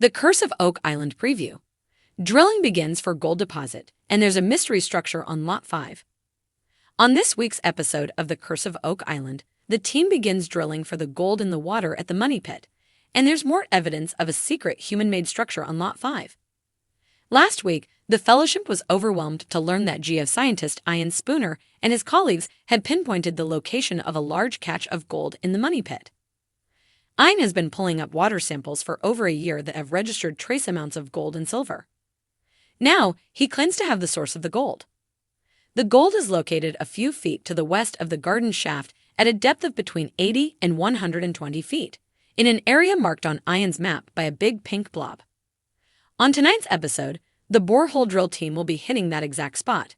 The Curse of Oak Island preview. Drilling begins for gold deposit, and there's a mystery structure on Lot 5. On this week's episode of The Curse of Oak Island, the team begins drilling for the gold in the water at the money pit, and there's more evidence of a secret human-made structure on Lot 5. Last week, the Fellowship was overwhelmed to learn that geoscientist Ian Spooner and his colleagues had pinpointed the location of a large catch of gold in the money pit. Ian has been pulling up water samples for over a year that have registered trace amounts of gold and silver. Now, he claims to have the source of the gold. The gold is located a few feet to the west of the garden shaft at a depth of between 80 and 120 feet, in an area marked on Ian's map by a big pink blob. On tonight's episode, the borehole drill team will be hitting that exact spot.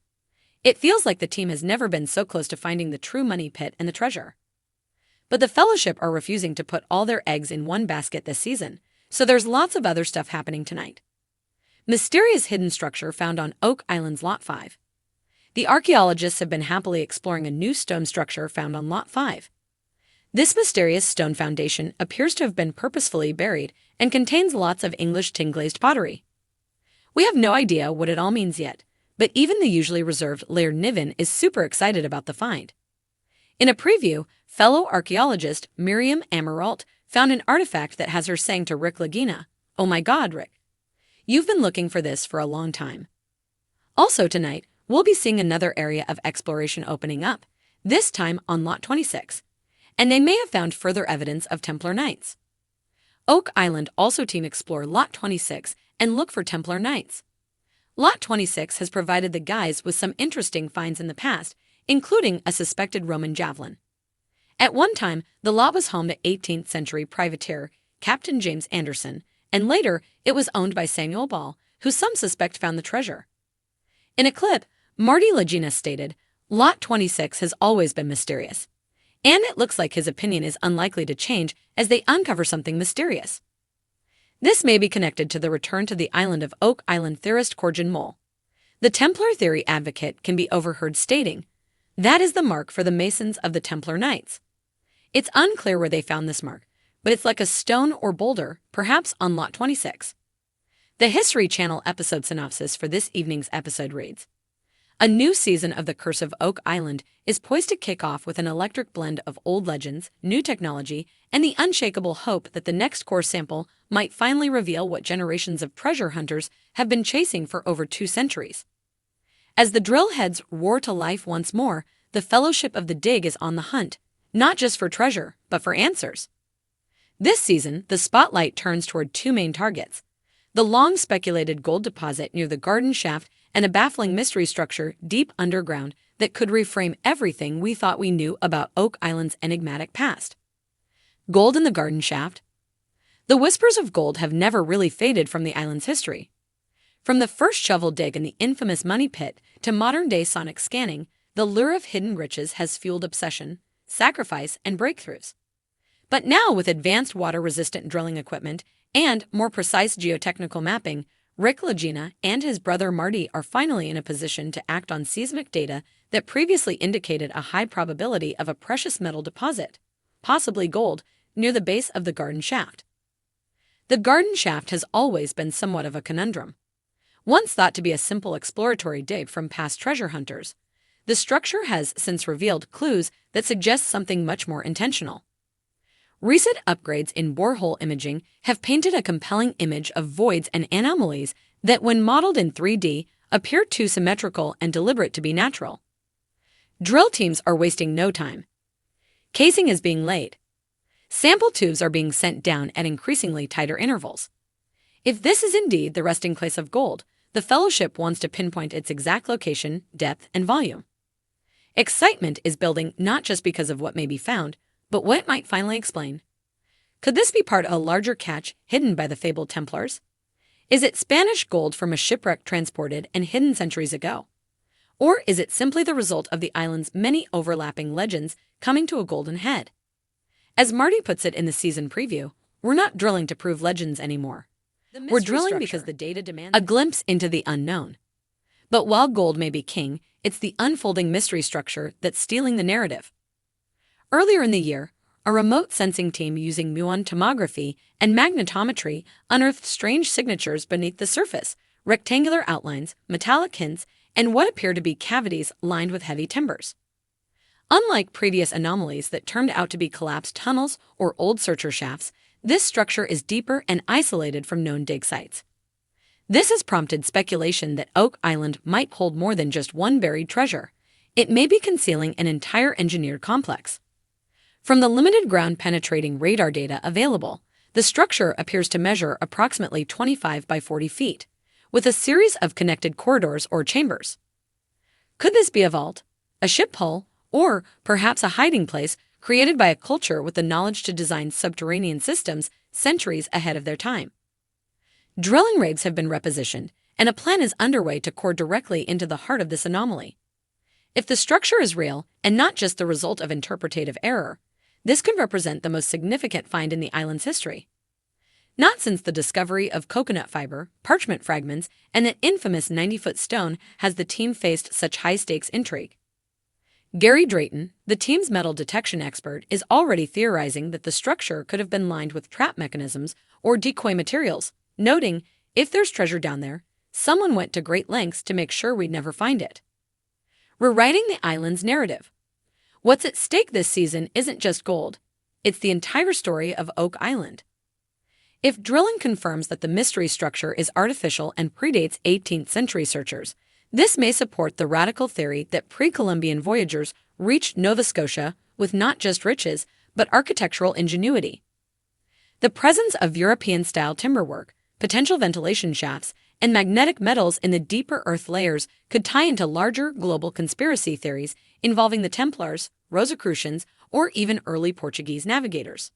It feels like the team has never been so close to finding the true money pit and the treasure. But the Fellowship are refusing to put all their eggs in one basket this season, so there's lots of other stuff happening tonight. Mysterious hidden structure found on Oak Island's Lot 5. The archaeologists have been happily exploring a new stone structure found on Lot 5. This mysterious stone foundation appears to have been purposefully buried and contains lots of English tin-glazed pottery. We have no idea what it all means yet, but even the usually reserved Laird Niven is super excited about the find. In a preview, fellow archaeologist Miriam Amaralt found an artifact that has her saying to Rick Lagina, "Oh my God, Rick. You've been looking for this for a long time." Also tonight, we'll be seeing another area of exploration opening up, this time on Lot 26, and they may have found further evidence of Templar Knights. Oak Island also team explore Lot 26 and look for Templar Knights. Lot 26 has provided the guys with some interesting finds in the past, including a suspected Roman javelin. At one time, the lot was home to 18th century privateer Captain James Anderson, and later it was owned by Samuel Ball, who some suspect found the treasure. In a clip, Marty Lagina stated, "Lot 26 has always been mysterious, and it looks like his opinion is unlikely to change as they uncover something mysterious." This may be connected to the return to the island of Oak Island theorist Corjan Mole. The Templar theory advocate can be overheard stating, "That is the mark for the Masons of the Templar Knights." It's unclear where they found this mark, but it's like a stone or boulder, perhaps on Lot 26. The History Channel episode synopsis for this evening's episode reads, "A new season of The Curse of Oak Island is poised to kick off with an electric blend of old legends, new technology, and the unshakable hope that the next core sample might finally reveal what generations of treasure hunters have been chasing for over 2 centuries. As the drill heads roar to life once more, the Fellowship of the Dig is on the hunt, not just for treasure, but for answers. This season, the spotlight turns toward 2 main targets: the long-speculated gold deposit near the garden shaft and a baffling mystery structure deep underground that could reframe everything we thought we knew about Oak Island's enigmatic past. Gold in the garden shaft? The whispers of gold have never really faded from the island's history. From the first shovel dig in the infamous money pit to modern-day sonic scanning, the lure of hidden riches has fueled obsession, sacrifice, and breakthroughs. But now, with advanced water-resistant drilling equipment and more precise geotechnical mapping, Rick Lagina and his brother Marty are finally in a position to act on seismic data that previously indicated a high probability of a precious metal deposit, possibly gold, near the base of the garden shaft. The garden shaft has always been somewhat of a conundrum. Once thought to be a simple exploratory dig from past treasure hunters, the structure has since revealed clues that suggest something much more intentional. Recent upgrades in borehole imaging have painted a compelling image of voids and anomalies that, when modeled in 3D, appear too symmetrical and deliberate to be natural. Drill teams are wasting no time. Casing is being laid. Sample tubes are being sent down at increasingly tighter intervals. If this is indeed the resting place of gold, the Fellowship wants to pinpoint its exact location, depth, and volume. Excitement is building not just because of what may be found, but what it might finally explain. Could this be part of a larger catch hidden by the fabled Templars? Is it Spanish gold from a shipwreck transported and hidden centuries ago? Or is it simply the result of the island's many overlapping legends coming to a golden head? As Marty puts it in the season preview, we're not drilling to prove legends anymore. We're drilling because the data demands a glimpse into the unknown. But while gold may be king, it's the unfolding mystery structure that's stealing the narrative. Earlier in the year, a remote sensing team using muon tomography and magnetometry unearthed strange signatures beneath the surface, rectangular outlines, metallic hints, and what appear to be cavities lined with heavy timbers. Unlike previous anomalies that turned out to be collapsed tunnels or old searcher shafts, this structure is deeper and isolated from known dig sites. This has prompted speculation that Oak Island might hold more than just one buried treasure. It may be concealing an entire engineered complex. From the limited ground-penetrating radar data available, the structure appears to measure approximately 25 by 40 feet, with a series of connected corridors or chambers. Could this be a vault, a ship hull, or perhaps a hiding place created by a culture with the knowledge to design subterranean systems centuries ahead of their time? Drilling rigs have been repositioned, and a plan is underway to core directly into the heart of this anomaly. If the structure is real and not just the result of interpretative error, this could represent the most significant find in the island's history. Not since the discovery of coconut fiber, parchment fragments, and the infamous 90-foot stone has the team faced such high-stakes intrigue. Gary Drayton, the team's metal detection expert, is already theorizing that the structure could have been lined with trap mechanisms or decoy materials, noting, if there's treasure down there, someone went to great lengths to make sure we'd never find it. Rewriting the island's narrative. What's at stake this season isn't just gold, it's the entire story of Oak Island. If drilling confirms that the mystery structure is artificial and predates 18th century searchers, this may support the radical theory that pre-Columbian voyagers reached Nova Scotia with not just riches, but architectural ingenuity. The presence of European-style timberwork, potential ventilation shafts, and magnetic metals in the deeper earth layers could tie into larger global conspiracy theories involving the Templars, Rosicrucians, or even early Portuguese navigators.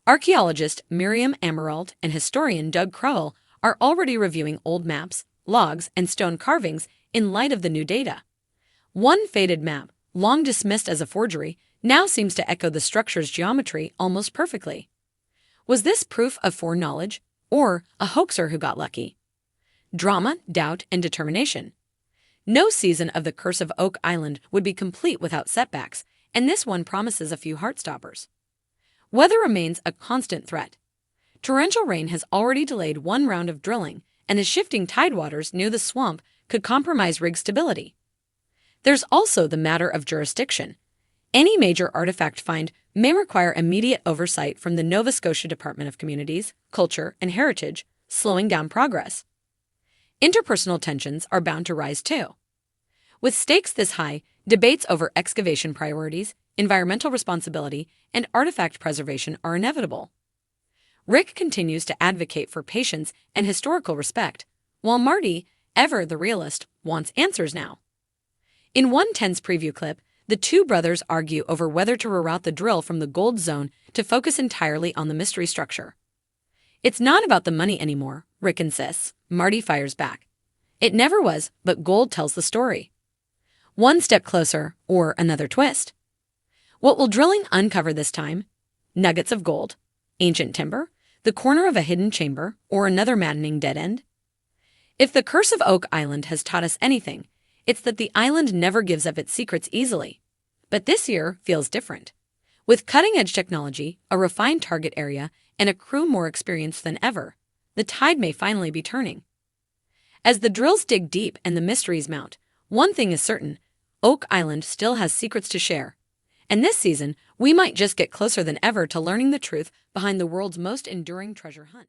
Archaeologist Miriam Amaralt and historian Doug Crowell are already reviewing old maps, logs, and stone carvings in light of the new data. One faded map, long dismissed as a forgery, now seems to echo the structure's geometry almost perfectly. Was this proof of foreknowledge, or a hoaxer who got lucky? Drama, doubt, and determination. No season of The Curse of Oak Island would be complete without setbacks, and this one promises a few heartstoppers. Weather remains a constant threat. Torrential rain has already delayed one round of drilling, and the shifting tidewaters near the swamp could compromise rig stability. There's also the matter of jurisdiction. Any major artifact find may require immediate oversight from the Nova Scotia Department of Communities, Culture, and Heritage, slowing down progress. Interpersonal tensions are bound to rise too. With stakes this high, debates over excavation priorities, environmental responsibility, and artifact preservation are inevitable. Rick continues to advocate for patience and historical respect, while Marty, ever the realist, wants answers now. In one tense preview clip, the two brothers argue over whether to reroute the drill from the gold zone to focus entirely on the mystery structure. It's not about the money anymore, Rick insists. Marty fires back. It never was, but gold tells the story. One step closer, or another twist. What will drilling uncover this time? Nuggets of gold? Ancient timber? The corner of a hidden chamber? Or another maddening dead end? If the Curse of Oak Island has taught us anything, it's that the island never gives up its secrets easily. But this year feels different. With cutting-edge technology, a refined target area, and a crew more experienced than ever, the tide may finally be turning. As the drills dig deep and the mysteries mount, one thing is certain: Oak Island still has secrets to share. And this season, we might just get closer than ever to learning the truth behind the world's most enduring treasure hunt.